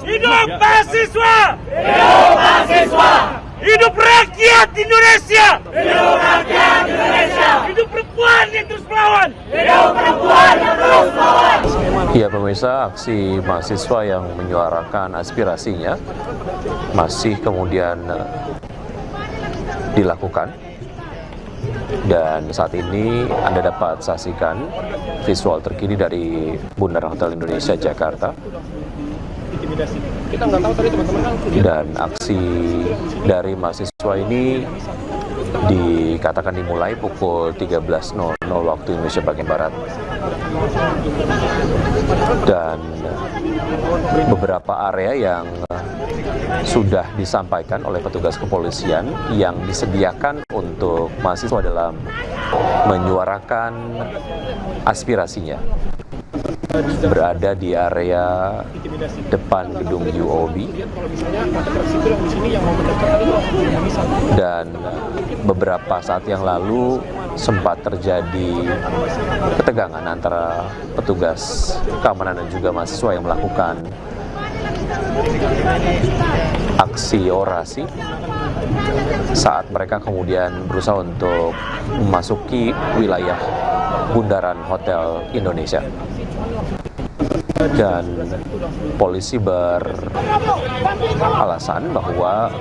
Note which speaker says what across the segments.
Speaker 1: Hidup mahasiswa! Hidup mahasiswa! Hidup rakyat Indonesia! Hidup rakyat Indonesia! Hidup perempuan yang terus melawan! Hidup perempuan yang terus melawan!
Speaker 2: Ya pemirsa, aksi mahasiswa yang menyuarakan aspirasinya masih kemudian dilakukan. Dan saat ini Anda dapat saksikan visual terkini dari Bundaran Hotel Indonesia, Jakarta.
Speaker 3: Kita nggak tahu tadi teman-teman.
Speaker 2: Dan aksi dari mahasiswa ini dikatakan dimulai pukul 13.00 waktu Indonesia bagian Barat. Dan beberapa area yang sudah disampaikan oleh petugas kepolisian yang disediakan untuk mahasiswa dalam menyuarakan aspirasinya berada di area depan gedung UOB. Dan beberapa saat yang lalu sempat terjadi ketegangan antara petugas keamanan dan juga mahasiswa yang melakukan aksi orasi saat mereka kemudian berusaha untuk memasuki wilayah Bundaran Hotel Indonesia. Dan polisi beralasan bahwa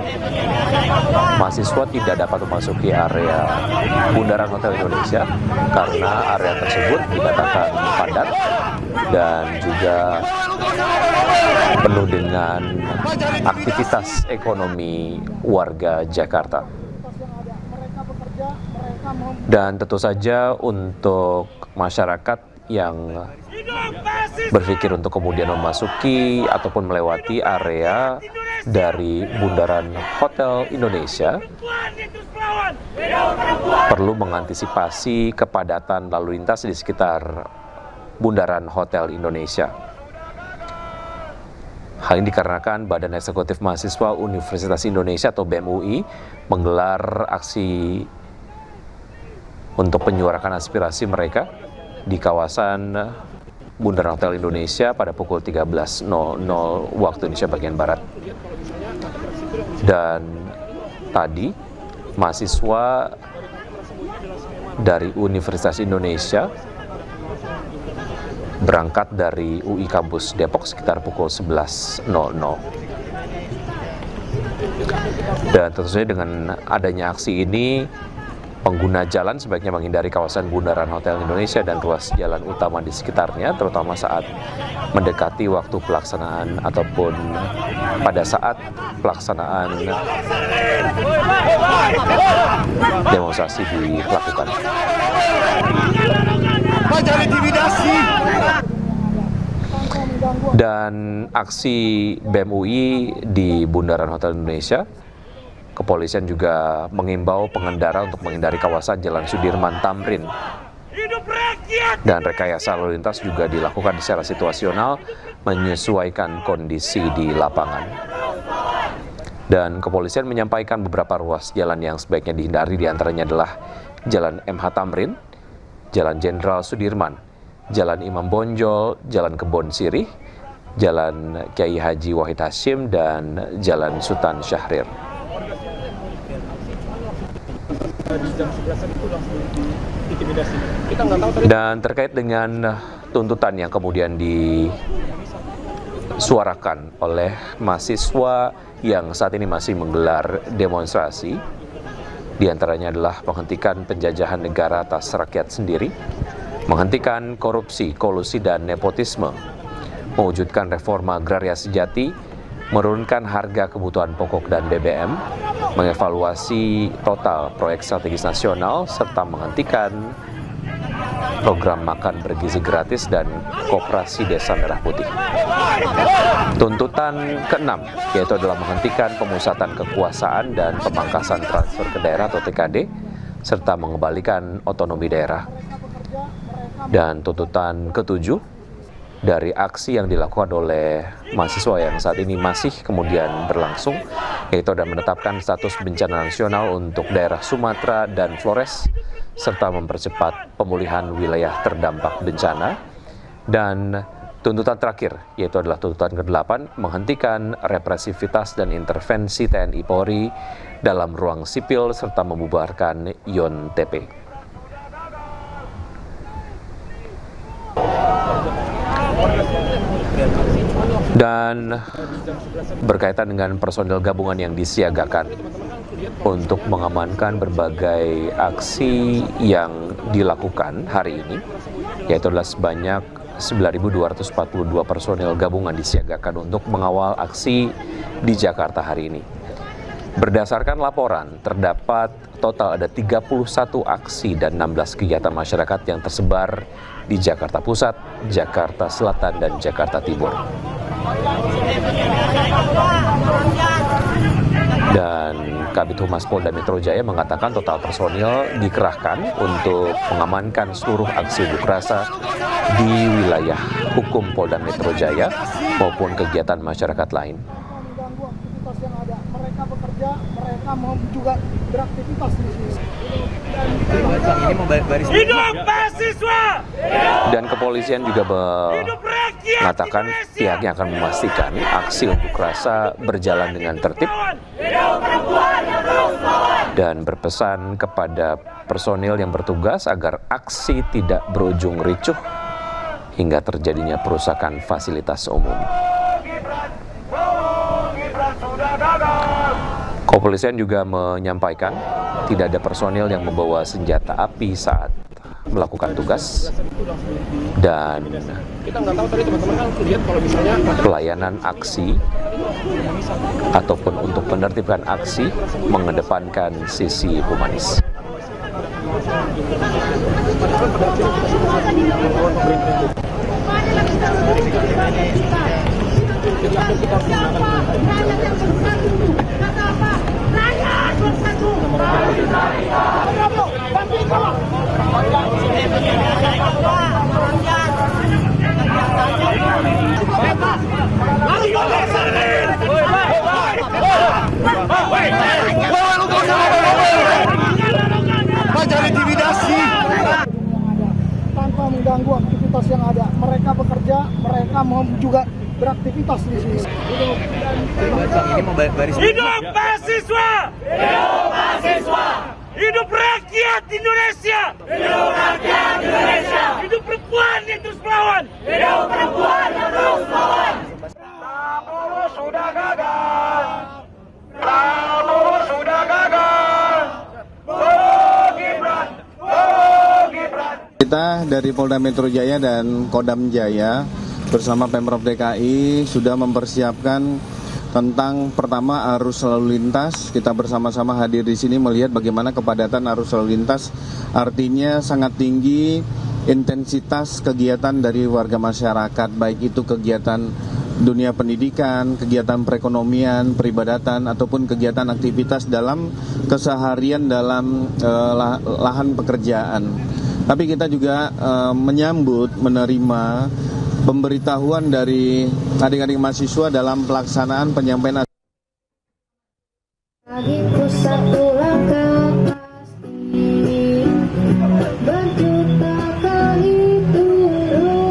Speaker 2: mahasiswa tidak dapat memasuki area Bundaran Hotel Indonesia karena area tersebut dikatakan padat dan juga penuh dengan aktivitas ekonomi warga Jakarta. Dan tentu saja untuk masyarakat yang berpikir untuk kemudian memasuki ataupun melewati area dari Bundaran Hotel Indonesia perlu mengantisipasi kepadatan lalu lintas di sekitar Bundaran Hotel Indonesia. Hal ini dikarenakan Badan Eksekutif Mahasiswa Universitas Indonesia atau BEM UI menggelar aksi untuk menyuarakan aspirasi mereka di kawasan Bundaran Hotel Indonesia pada pukul 13.00 waktu Indonesia bagian Barat. Dan tadi mahasiswa dari Universitas Indonesia berangkat dari UI Kampus Depok sekitar pukul 11.00. Dan tentu saja dengan adanya aksi ini, pengguna jalan sebaiknya menghindari kawasan Bundaran Hotel Indonesia dan ruas jalan utama di sekitarnya, terutama saat mendekati waktu pelaksanaan ataupun pada saat pelaksanaan demonstrasi dilakukan. Dan aksi BEM UI di Bundaran Hotel Indonesia, kepolisian juga mengimbau pengendara untuk menghindari kawasan Jalan Sudirman Tamrin. Dan rekayasa lalu lintas juga dilakukan secara situasional menyesuaikan kondisi di lapangan. Dan kepolisian menyampaikan beberapa ruas jalan yang sebaiknya dihindari, diantaranya adalah Jalan MH Tamrin, Jalan Jenderal Sudirman, Jalan Imam Bonjol, Jalan Kebon Sirih, Jalan Kiai Haji Wahid Hasyim, dan Jalan Sultan Syahrir. Dan terkait dengan tuntutan yang kemudian disuarakan oleh mahasiswa yang saat ini masih menggelar demonstrasi. Di antaranya adalah menghentikan penjajahan negara atas rakyat sendiri, menghentikan korupsi, kolusi, dan nepotisme, mewujudkan reforma agraria sejati, menurunkan harga kebutuhan pokok dan BBM, mengevaluasi total proyek strategis nasional, serta menghentikan program makan bergizi gratis dan koperasi desa merah putih. Tuntutan keenam yaitu adalah menghentikan pemusatan kekuasaan dan pemangkasan transfer ke daerah atau TKD, serta mengembalikan otonomi daerah. Dan tuntutan ketujuh dari aksi yang dilakukan oleh mahasiswa yang saat ini masih kemudian berlangsung, yaitu adalah menetapkan status bencana nasional untuk daerah Sumatera dan Flores, serta mempercepat pemulihan wilayah terdampak bencana. Dan tuntutan terakhir, yaitu adalah tuntutan ke-8, menghentikan represivitas dan intervensi TNI Polri dalam ruang sipil, serta membubarkan YON-TP. Dan berkaitan dengan personil gabungan yang disiagakan untuk mengamankan berbagai aksi yang dilakukan hari ini, yaitu adalah sebanyak 9.242 personil gabungan disiagakan untuk mengawal aksi di Jakarta hari ini. Berdasarkan laporan, terdapat total ada 31 aksi dan 16 kegiatan masyarakat yang tersebar di Jakarta Pusat, Jakarta Selatan, dan Jakarta Timur. Dan Kabid Humas Polda Metro Jaya mengatakan total personil dikerahkan untuk mengamankan seluruh aksi unjuk rasa di wilayah hukum Polda Metro Jaya maupun kegiatan masyarakat lain.
Speaker 3: Mereka bekerja, mereka mau juga beraktivitas di sini.
Speaker 1: Hidup mahasiswa!
Speaker 2: Dan kepolisian juga mengatakan pihaknya akan memastikan aksi unjuk rasa berjalan dengan tertib dan berpesan kepada personil yang bertugas agar aksi tidak berujung ricuh hingga terjadinya perusakan fasilitas umum. Kepolisian juga menyampaikan tidak ada personil yang membawa senjata api saat melakukan tugas, dan pelayanan aksi ataupun untuk menertibkan aksi mengedepankan sisi humanis.
Speaker 3: Tanpa mengganggu aktivitas yang ada, mereka bekerja, mereka mau juga beraktivitas di sini.
Speaker 1: Hidup mahasiswa! Hidup mahasiswa! Hidup rakyat Indonesia! Hidup rakyat Indonesia! Hidup perempuan yang terus melawan! Hidup perempuan yang terus melawan! Prabowo sudah gagal! Prabowo sudah gagal! Gibran! Gibran!
Speaker 4: Kita dari Polda Metro Jaya dan Kodam Jaya bersama Pemprov DKI sudah mempersiapkan tentang pertama arus lalu lintas. Kita bersama-sama hadir di sini melihat bagaimana kepadatan arus lalu lintas, artinya sangat tinggi intensitas kegiatan dari warga masyarakat, baik itu kegiatan dunia pendidikan, kegiatan perekonomian, peribadatan, ataupun kegiatan aktivitas dalam keseharian dalam lahan pekerjaan. Tapi kita juga menyambut, menerima pemberitahuan dari adik-adik mahasiswa dalam pelaksanaan penyampaian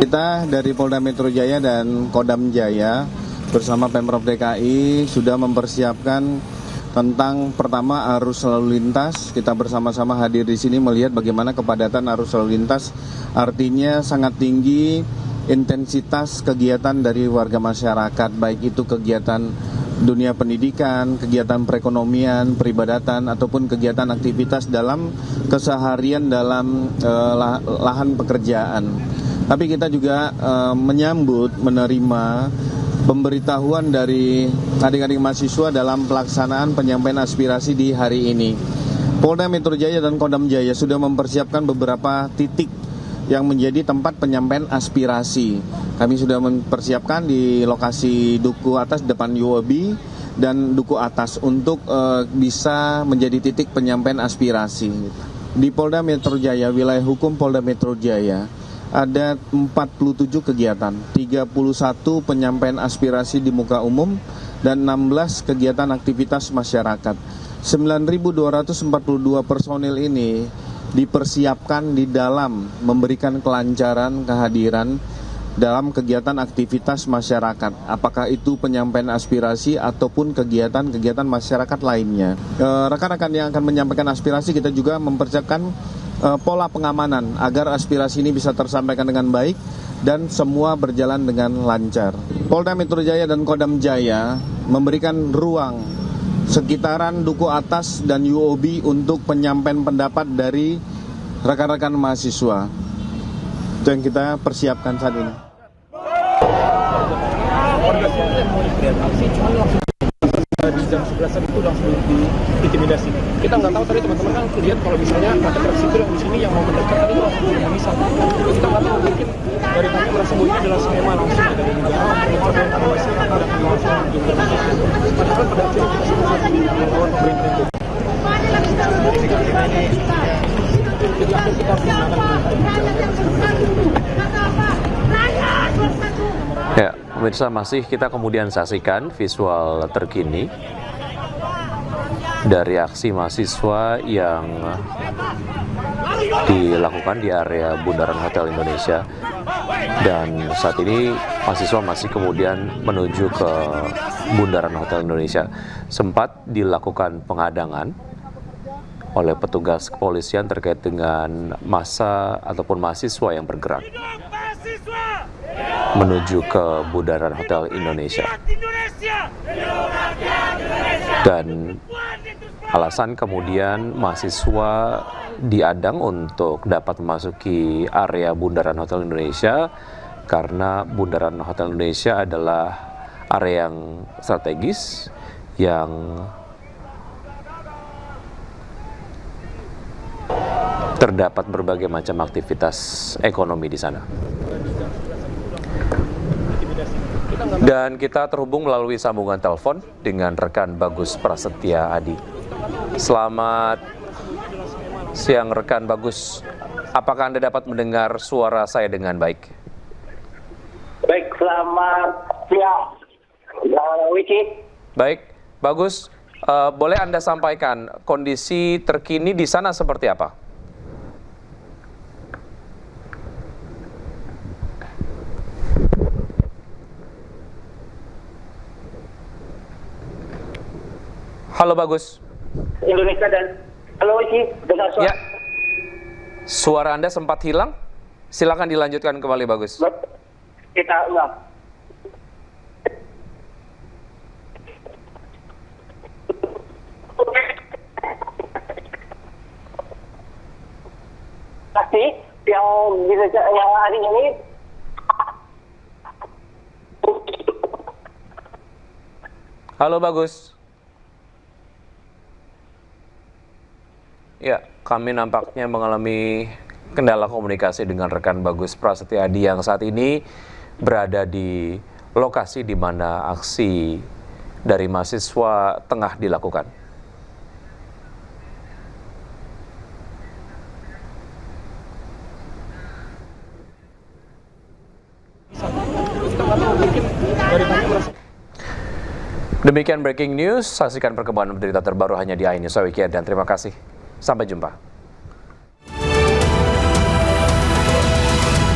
Speaker 4: kita dari Polda Metro Jaya dan Kodam Jaya bersama Pemprov DKI sudah mempersiapkan tentang pertama arus lalu lintas. Kita bersama-sama hadir di sini melihat bagaimana kepadatan arus lalu lintas, artinya sangat tinggi intensitas kegiatan dari warga masyarakat, baik itu kegiatan dunia pendidikan, kegiatan perekonomian, peribadatan, ataupun kegiatan aktivitas dalam keseharian dalam lahan pekerjaan. Tapi kita juga menerima pemberitahuan dari adik-adik mahasiswa dalam pelaksanaan penyampaian aspirasi di hari ini. Polda Metro Jaya dan Kodam Jaya sudah mempersiapkan beberapa titik yang menjadi tempat penyampaian aspirasi. Kami sudah mempersiapkan di lokasi Duku Atas depan UOB dan Duku Atas untuk bisa menjadi titik penyampaian aspirasi. Di Polda Metro Jaya, wilayah hukum Polda Metro Jaya, ada 47 kegiatan, 31 penyampaian aspirasi di muka umum, dan 16 kegiatan aktivitas masyarakat. 9.242 personil ini dipersiapkan di dalam memberikan kelancaran kehadiran dalam kegiatan aktivitas masyarakat, apakah itu penyampaian aspirasi ataupun kegiatan-kegiatan masyarakat lainnya. Rekan-rekan yang akan menyampaikan aspirasi, kita juga mempersiapkan pola pengamanan agar aspirasi ini bisa tersampaikan dengan baik dan semua berjalan dengan lancar. Polda Metro Jaya dan Kodam Jaya memberikan ruang sekitaran Duku Atas dan UOB untuk penyampaian pendapat dari rekan-rekan mahasiswa. Itu yang kita persiapkan saat ini.
Speaker 5: Di jam 11 itu langsung diintimidasi. Kita nggak tahu tadi teman-teman kan lihat kalau misalnya masyarakat sipil yang di sini yang mau mendekat tadi langsung nggak bisa. Kita nggak tahu, mungkin dari kami merasa bahwa ini adalah skema langsung dari negara untuk mencoba masyarakat dan langsung juga. Padahal pada akhirnya kita semua melawan pemerintah itu. Jadi akhirnya kita harus menggunakan.
Speaker 2: Ya, pemirsa, masih kita kemudian saksikan visual terkini dari aksi mahasiswa yang dilakukan di area Bundaran Hotel Indonesia. Dan saat ini mahasiswa masih kemudian menuju ke Bundaran Hotel Indonesia. Sempat dilakukan penghadangan oleh petugas kepolisian terkait dengan massa ataupun mahasiswa yang bergerak menuju ke Bundaran Hotel Indonesia. Dan alasan kemudian mahasiswa diadang untuk dapat memasuki area Bundaran Hotel Indonesia karena Bundaran Hotel Indonesia adalah area yang strategis yang terdapat berbagai macam aktivitas ekonomi di sana. Dan kita terhubung melalui sambungan telepon dengan rekan Bagus Prasetya Adi. Selamat siang rekan Bagus. Apakah Anda dapat mendengar suara saya dengan baik?
Speaker 6: Baik, selamat siang, Wiki.
Speaker 2: Baik, Bagus. Boleh Anda sampaikan kondisi terkini di sana seperti apa? Halo Bagus.
Speaker 6: Indonesia dan halo Wiki, dengar suara.
Speaker 2: Ya. Suara Anda sempat hilang. Silakan dilanjutkan kembali Bagus.
Speaker 6: Kita ulang. Pasti yang hari ini
Speaker 2: Halo Bagus. Ya, kami nampaknya mengalami kendala komunikasi dengan rekan Bagus Prasetya Adi yang saat ini berada di lokasi di mana aksi dari mahasiswa tengah dilakukan. Demikian breaking news, saksikan perkembangan berita terbaru hanya di iNews Weekend dan terima kasih. Sampai jumpa.